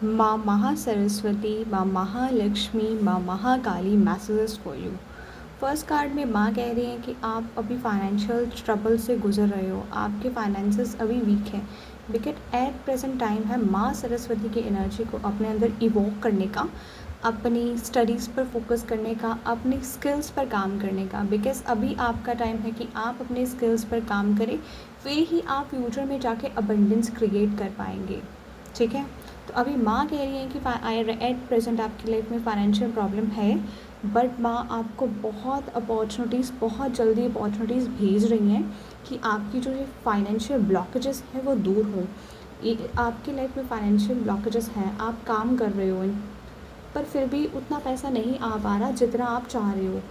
माँ महासरस्वती, माँ महालक्ष्मी, माँ Mahakali messages for you. First card में माँ कह रही हैं कि आप अभी फाइनेंशियल ट्रबल से गुजर रहे हो, आपके फाइनेंसेस अभी वीक हैं, बिकॉज एट प्रेजेंट टाइम है माँ सरस्वती की एनर्जी को अपने अंदर इवोक करने का, अपनी स्टडीज़ पर फोकस करने का, अपनी स्किल्स पर काम करने का। बिकॉज अभी आपका टाइम है कि आप अपने स्किल्स पर काम करें, फिर ही आप फ्यूचर में जाके अबंडेंस क्रिएट कर पाएंगे। ठीक है, तो अभी माँ कह रही है कि एट प्रेजेंट आपकी लाइफ में फाइनेंशियल प्रॉब्लम है, बट माँ आपको बहुत अपॉर्चुनिटीज़, बहुत जल्दी अपॉर्चुनिटीज़ भेज रही हैं कि आपकी जो ये फाइनेंशियल ब्लॉकेजेस हैं वो दूर हो। ये आपकी लाइफ में फाइनेंशियल ब्लॉकेजेस हैं, आप काम कर रहे हो पर फिर भी उतना पैसा नहीं आ पा रहा जितना आप चाह रहे हो।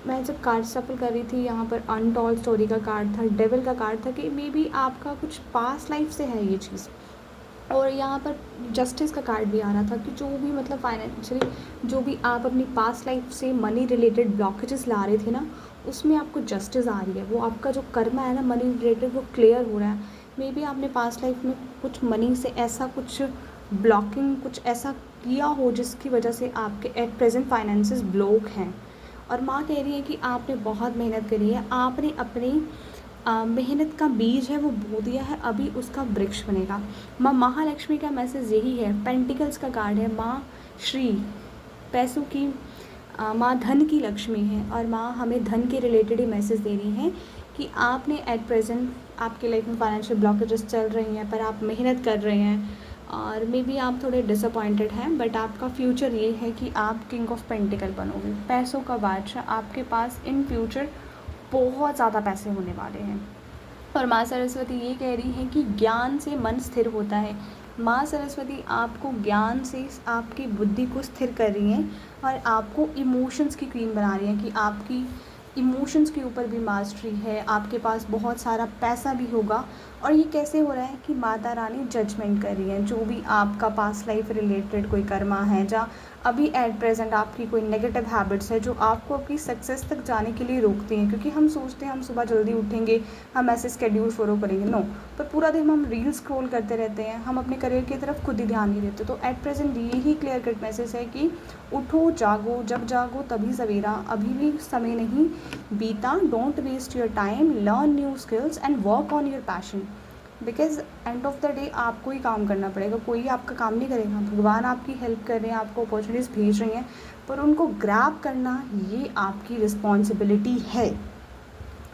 मैं जब कार्ड सफल कर रही थी, यहाँ पर अनटोल्ड स्टोरी का कार्ड था, डेविल का कार्ड था कि मे बी आपका कुछ पास्ट लाइफ से है ये चीज़। और यहाँ पर जस्टिस का कार्ड भी आ रहा था कि जो भी मतलब फाइनेंशियली जो भी आप अपनी पास्ट लाइफ से मनी रिलेटेड ब्लॉकेजेस ला रहे थे ना, उसमें आपको जस्टिस आ रही है। वो आपका जो कर्मा है ना मनी रिलेटेड, वो क्लियर हो रहा है। मे बी आपने पास्ट लाइफ में कुछ मनी से ऐसा कुछ ब्लॉकिंग, कुछ ऐसा किया हो जिसकी वजह से आपके एट प्रेजेंट फाइनेंसेस ब्लॉक हैं। और माँ कह रही है कि आपने बहुत मेहनत करी है, आपने अपनी मेहनत का बीज है वो बो दिया है, अभी उसका वृक्ष बनेगा। माँ महालक्ष्मी का मैसेज यही है, पेंटिकल्स का कार्ड है, माँ श्री पैसों की माँ धन की लक्ष्मी है, और माँ हमें धन के रिलेटेड ही मैसेज दे रही हैं कि आपने एट प्रेजेंट आपके लाइफ में फाइनेंशियल ब्लॉकेजेस चल रही हैं, पर आप मेहनत कर रहे हैं और मे बी आप थोड़े डिसअपॉइंटेड हैं, बट आपका फ्यूचर ये है कि आप किंग ऑफ पेंटिकल बनोगे, पैसों का बादशाह। आपके पास इन फ्यूचर बहुत ज़्यादा पैसे होने वाले हैं। और माँ सरस्वती ये कह रही हैं कि ज्ञान से मन स्थिर होता है। माँ सरस्वती आपको ज्ञान से आपकी बुद्धि को स्थिर कर रही हैं और आपको इमोशंस की क्वीन बना रही हैं कि आपकी इमोशंस के ऊपर भी मास्टरी है, आपके पास बहुत सारा पैसा भी होगा। और ये कैसे हो रहा है कि माता रानी जजमेंट कर रही हैं, जो भी आपका पास्ट लाइफ रिलेटेड कोई कर्मा है, जहाँ अभी एट प्रेजेंट आपकी कोई नेगेटिव हैबिट्स है जो आपको आपकी सक्सेस तक जाने के लिए रोकती हैं। क्योंकि हम सोचते हैं हम सुबह जल्दी उठेंगे, हम ऐसे स्केड्यूल फॉलो करेंगे, नो, पर पूरा दिन हम रील स्क्रॉल करते रहते हैं, हम अपने करियर की तरफ खुद ही ध्यान नहीं देते। तो एट प्रेजेंट यही क्लियर कट मैसेज है कि उठो, जागो, जब जागो तभी सवेरा, अभी भी समय नहीं बीता। Don't waste your time, learn new skills and work on your passion. Because end of the day आपको ही काम करना पड़ेगा, कोई आपका काम नहीं करेगा। भगवान आपकी हेल्प कर रहे हैं, आपको अपॉर्चुनिटीज़ भेज रही हैं, पर उनको ग्रैब करना ये आपकी रिस्पॉन्सिबिलिटी है।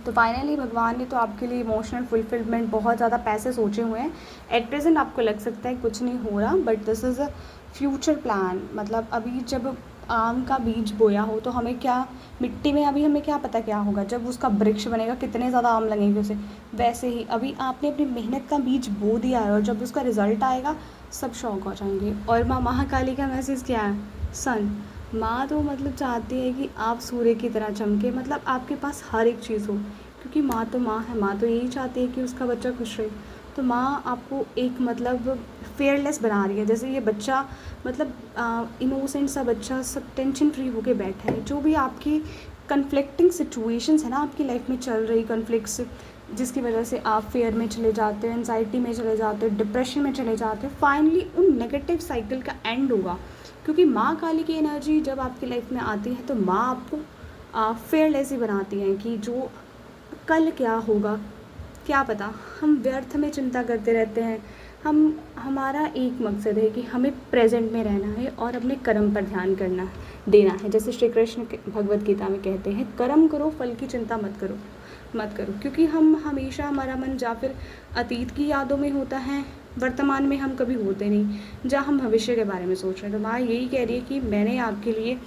तो फाइनली भगवान ने तो आपके लिए इमोशनल फुलफिलमेंट, बहुत ज़्यादा पैसे सोचे हुए हैं। एट प्रेजेंट आपको लग सकता है कुछ नहीं हो रहा, but this is a future plan. मतलब अभी जब आम का बीज बोया हो तो हमें क्या, मिट्टी में अभी हमें क्या पता क्या होगा, जब उसका वृक्ष बनेगा कितने ज़्यादा आम लगेंगे उसे। वैसे ही अभी आपने अपनी मेहनत का बीज बो दिया है और जब उसका रिज़ल्ट आएगा सब शौक हो जाएंगे। और माँ महाकाली का मैसेज क्या है, सन। माँ तो मतलब चाहती है कि आप सूर्य की तरह चमके, मतलब आपके पास हर एक चीज़ हो, क्योंकि माँ तो माँ है, माँ तो यही चाहती है कि उसका बच्चा खुश रहे। तो माँ आपको एक मतलब फेयरलेस बना रही है। जैसे ये बच्चा मतलब इनोसेंट सा बच्चा सब टेंशन फ्री होके बैठा है। जो भी आपकी कन्फ्लिक्टिंग सिचुएशंस है ना आपकी लाइफ में चल रही, कन्फ्लिक्ट्स जिसकी वजह से आप फेयर में चले जाते हो, एनजाइटी में चले जाते हो, डिप्रेशन में चले जाते हो, फाइनली उन नेगेटिव साइकिल का एंड होगा। क्योंकि माँ काली की एनर्जी जब आपकी लाइफ में आती है तो माँ आपको फेयरलेस ही बनाती हैं कि जो कल क्या होगा क्या पता। हम व्यर्थ में चिंता करते रहते हैं। हमारा एक मकसद है कि हमें प्रेजेंट में रहना है और अपने कर्म पर ध्यान करना देना है। जैसे श्री कृष्ण भगवत गीता में कहते हैं, कर्म करो, फल की चिंता मत करो। क्योंकि हम हमेशा, हमारा मन या फिर अतीत की यादों में होता है, वर्तमान में हम कभी होते नहीं जहाँ हम भविष्य के बारे में सोच रहे हैं। तो माँ यही कह रही है कि मैंने आपके लिए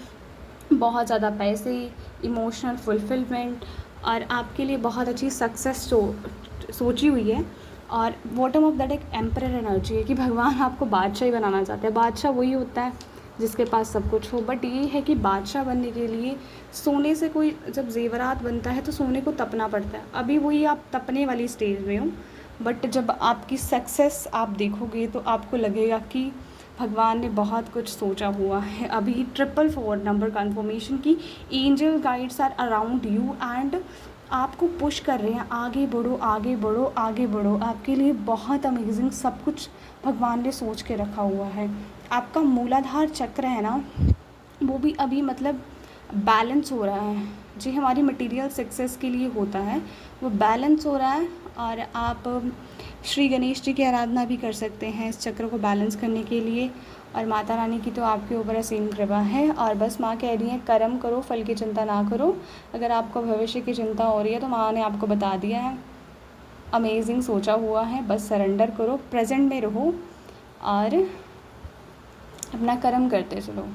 बहुत ज़्यादा पैसे, इमोशनल फुलफिलमेंट और आपके लिए बहुत अच्छी सक्सेस सोची हुई है। और बॉटम ऑफ दैट एक एम्परर एनर्जी है कि भगवान आपको बादशाह ही बनाना चाहते हैं। बादशाह वही होता है जिसके पास सब कुछ हो, बट ये है कि बादशाह बनने के लिए सोने से कोई जब जेवरात बनता है तो सोने को तपना पड़ता है। अभी वही आप तपने वाली स्टेज में हो, बट जब आपकी सक्सेस आप देखोगे तो आपको लगेगा कि भगवान ने बहुत कुछ सोचा हुआ है। अभी 444 नंबर कन्फर्मेशन की angel guides are around you and आपको पुश कर रहे हैं, आगे बढ़ो, आगे बढ़ो, आगे बढ़ो। आपके लिए बहुत अमेजिंग सब कुछ भगवान ने सोच के रखा हुआ है। आपका मूलाधार चक्र है ना, वो भी अभी मतलब बैलेंस हो रहा है। जी, हमारी मटेरियल सक्सेस के लिए होता है, वो बैलेंस हो रहा है। और आप श्री गणेश जी की आराधना भी कर सकते हैं इस चक्र को बैलेंस करने के लिए। और माता रानी की तो आपके ऊपर असीम कृपा है। और बस माँ कह रही है कर्म करो, फल की चिंता ना करो। अगर आपको भविष्य की चिंता हो रही है तो माँ ने आपको बता दिया है, अमेजिंग सोचा हुआ है। बस सरेंडर करो, प्रेजेंट में रहो और अपना कर्म करते चलो।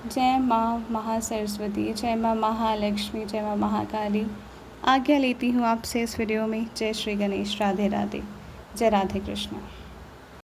जय माँ महासरस्वती, जय माँ महालक्ष्मी, जय माँ महाकाली। आज्ञा लेती हूँ आपसे इस वीडियो में। जय श्री गणेश, राधे राधे, जय राधे कृष्ण।